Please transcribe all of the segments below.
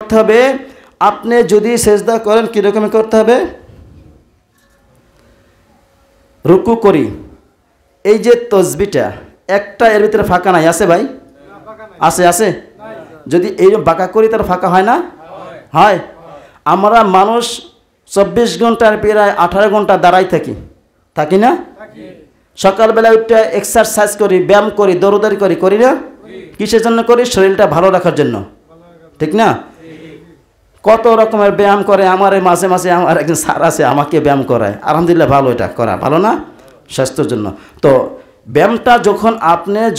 করতে হবে, আপনি যদি সেজদা করেন কীরকম করতে হবে? রুকু করি, এই যে তসবিটা একটা এর ভিতরে ফাঁকা নাই, আছে ভাই? আছে আছে। যদি এই বাঁকা করি তার ফাঁকা হয় না? হয়। আমরা মানুষ 24 ঘন্টার প্রায় 18 ঘন্টা দাঁড়াই থাকি না? সকালবেলা উঠে এক্সারসাইজ করি, ব্যায়াম করি, দৌড়াদৌড়ি করি না? কিসের জন্য করি? শরীরটা ভালো রাখার জন্য, ঠিক না? কত রকমের ব্যায়াম করে। আমার মাঝে মাঝে আমার একজন স্যার আছে, আমাকে ব্যায়াম করায়, আলহামদুলিল্লাহ ভালো, এটা করা ভালো না স্বাস্থ্যের জন্য? তো ব্যায়ামটা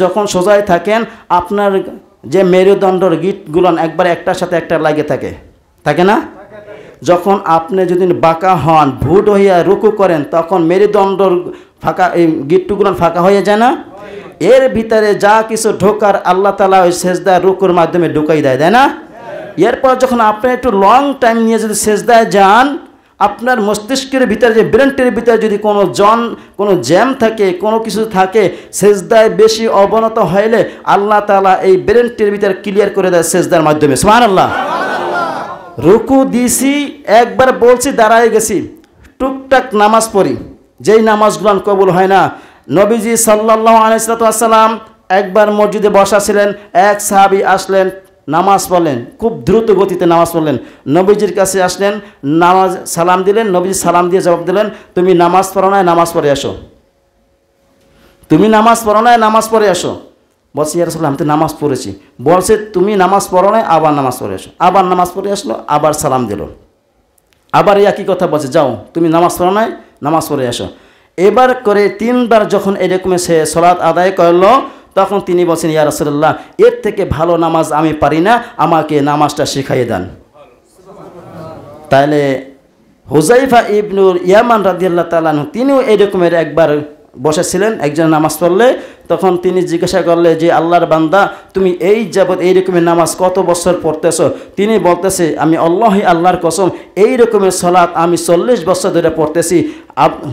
যখন সোজায় থাকেন, আপনার যে মেরুদণ্ডর গিঁটগুলো একবারে একটার সাথে একটা লাগে থাকে না? যখন আপনি যদি বাঁকা হন, ভুট হইয়া রুকু করেন, তখন মেরুদণ্ডর ফাঁকা, এই গিঁটগুলো ফাঁকা হয়ে যায় না? এর ভিতরে যা কিছু ঢোকার আল্লাহ তাআলা ওই সেজদা রুকুর মাধ্যমে ঢুকাই দেয়, তাই না? এরপর যখন আপনি একটু লং টাইম নিয়ে যদি সেজদায় যান, আপনার মস্তিষ্কের ভিতরে যে ব্রেনটির ভিতরে যদি কোনো জ্যাম থাকে, কোনো কিছু থাকে, সেজদায় বেশি অবনত হইলে আল্লাহ তাআলা এই ব্রেনটির ভিতরে ক্লিয়ার করে দেয় সেজদার মাধ্যমে। সুবহানাল্লাহ। রুকু দিছি, একবার বলছি, দাঁড়ায় গেছি, টুকটাক নামাজ পড়ি, যেই নামাজগুলো কবুল হয় না। নবীজি সাল্লাল্লাহু আলাইহি ওয়াসাল্লাম একবার মসজিদে বসা ছিলেন, এক সাহাবী আসলেন, নামাজ পড়লেন, খুব দ্রুত গতিতে নামাজ পড়লেন, নবীজির কাছে আসলেন, নামাজ সালাম দিলেন, নবীজি সালাম দিয়ে জবাব দিলেন, তুমি নামাজ পড়ো নাই, নামাজ পড়ে আসো। তুমি নামাজ পড়ো নাই, নামাজ পড়ে আসো। বলছি, ইয়া রাসূলুল্লাহ, আমি তো নামাজ পড়েছি। বলছে, তুমি নামাজ পড়ো নাই, আবার নামাজ পড়ে আসো। আবার নামাজ পড়ে আসলো, আবার সালাম দিল, আবার একই কথা বলছে, যাও তুমি নামাজ পড়ো নাই, নামাজ পড়ে আসো। এবার করে 3বার যখন এরকম সে সালাত আদায় করলো, তখন তিনি বলছেন, ইয়া রাসূলুল্লাহ, এর থেকে ভালো নামাজ আমি পারি না, আমাকে নামাজটা শিখাইয়ে দেন। তাহলে হুযায়ফা ইবনুল ইয়ামান রাদিয়াল্লাহু তাআলা আনহু তিনিও এরকমের একবার বসেছিলেন, একজন নামাজ পড়লে, তখন তিনি জিজ্ঞাসা করলে যে, আল্লাহর বান্দা, তুমি এই যাবৎ এই রকমের নামাজ কত বছর পড়তেছো? তিনি বলতেছে, আমি আল্লাহর কসম, এই রকমের সালাত আমি 40 বছর ধরে পড়তেছি।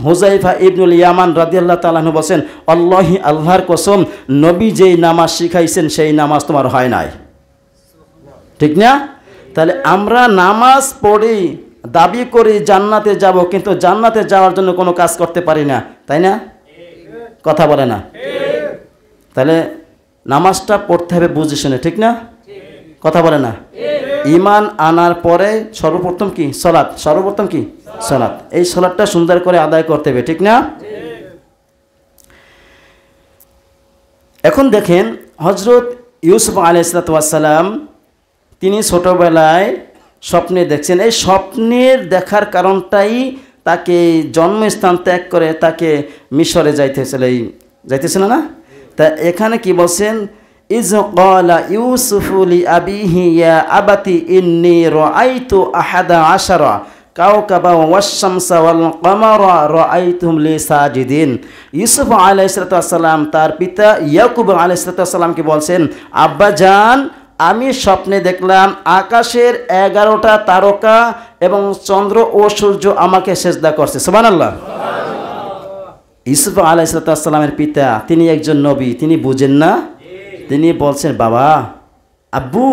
হুযায়ফা ইবনুল ইয়ামান রাদিয়াল্লাহু তাআলা আনহু বলেন, আল্লাহর কসম, নবী যেই নামাজ শিখাইছেন সেই নামাজ তোমার হয় নাই। ঠিক না? তাহলে আমরা নামাজ পড়ি, দাবি করি জান্নাতে যাব, কিন্তু জান্নাতে যাওয়ার জন্য কোনো কাজ করতে পারি না, তাই না? কথা বলে না? তাহলে নামাজটা পড়তে হবে বুঝে শুনে, ঠিক না? কথা বলে না? ঈমান আনার পরে সর্বপ্রথম কি? সালাত। সর্বপ্রথম কি? সালাত। এই সালাতটা সুন্দর করে আদায় করতে হবে, ঠিক না? এখন দেখেন, হযরত ইউসুফ আলাইহিস সালাম তিনি ছোটবেলায় স্বপ্নে দেখছেন। এই স্বপ্নের দেখার কারণটাই তাকে জন্মস্থান ত্যাগ করে তাকে মিশরে যাইতেছিল না? তা এখানে কি বলছেন, ইজ ক্বালা ইউসুফু লি আবিহি ইয়া আবাতি ইন্নী রাআইতু আহাদা আশারা কাওকাবা ওয়াশ-শামসা ওয়াল কামারা রাআইতুহুম লি সাজিদিন। ইউসুফ আলাইহিস সালাম তার পিতা ইয়াকুব আলাইহিস সালামকে বলছেন, আব্বা জান, আমি স্বপ্নে দেখলাম আকাশের 11টা তারকা এবং চন্দ্র ও সূর্য আমাকে সেজদা করছে। সুবহানাল্লাহ। ইউসুফ আলাইহিস সালামের পিতা, তিনি একজন নবী, তিনি বুঝেন না? তিনি বলছেন, বাবা, আব্বু,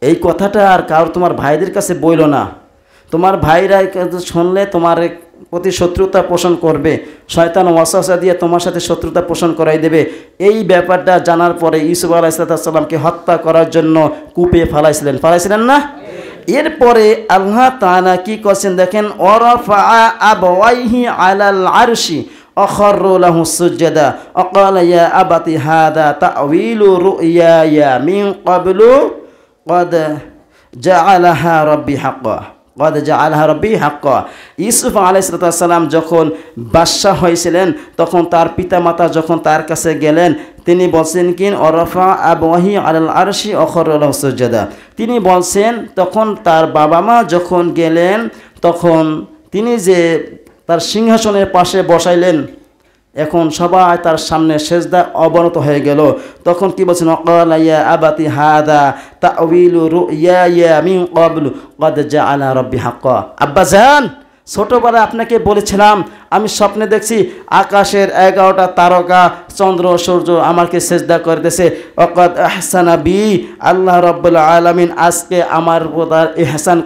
এই কথাটা আর কারো তোমার ভাইদের কাছে বইল না। তোমার ভাইরা শুনলে তোমার প্রতি শত্রুতা পোষণ করবে, শয়তান ওয়াসওয়াসা দিয়ে তোমার সাথে শত্রুতা পোষণ করাই দেবে। এই ব্যাপারটা জানার পরে ইউসুফ আলাইহিস সালামকে হত্যা করার জন্য কূপে ফালাইছিলেন না? এরপরে আল্লাহ তাআলা কি করছেন দেখেন, ওয়ারাফা আবাওয়াইহি আলাল আরশি অখরু লাহু সুজদা অকালা ইয়া আবাতি হাদা তা'ওয়িলু রু'ইয়া মিন ক্বাবলু ক্বাদ জাআলাহা রাব্বি হাক্কা। ইউসুফ আলাইহিস সালাম যখন বাদশাহ হয়েছিলেন, তখন তার পিতামাতা যখন তার কাছে গেলেন, তিনি বলছেন কি, ওয়ারাফা আবাওয়াইহি আলাল আরশি অখরু লাহু সুজদা। তিনি বলছেন, তখন তার বাবা মা যখন গেলেন, তখন তিনি যে তার সিংহাসনের পাশে বসাইলেন, এখন সবাই তার সামনে সেজদা অবনত হয়ে গেল। তখন কি বলছেন, ওয়াকালা ইয়া আবাতি হাদা তা'ওয়িলু রু'ইয়া মিন ক্বাবলু ক্বাদ জাআলা রাব্বি হাক্কা। আব্বা জান, ছোটবেলায় আপনাকে বলেছিলাম আমি স্বপ্নে দেখছি আকাশের 11টা তারকা চন্দ্র সূর্য আমাকে সেজদা করতেছে। ওয়াকাদ আহসানা বি, আল্লাহ রাব্বুল আলামিন আজকে আমার উপর ইহসান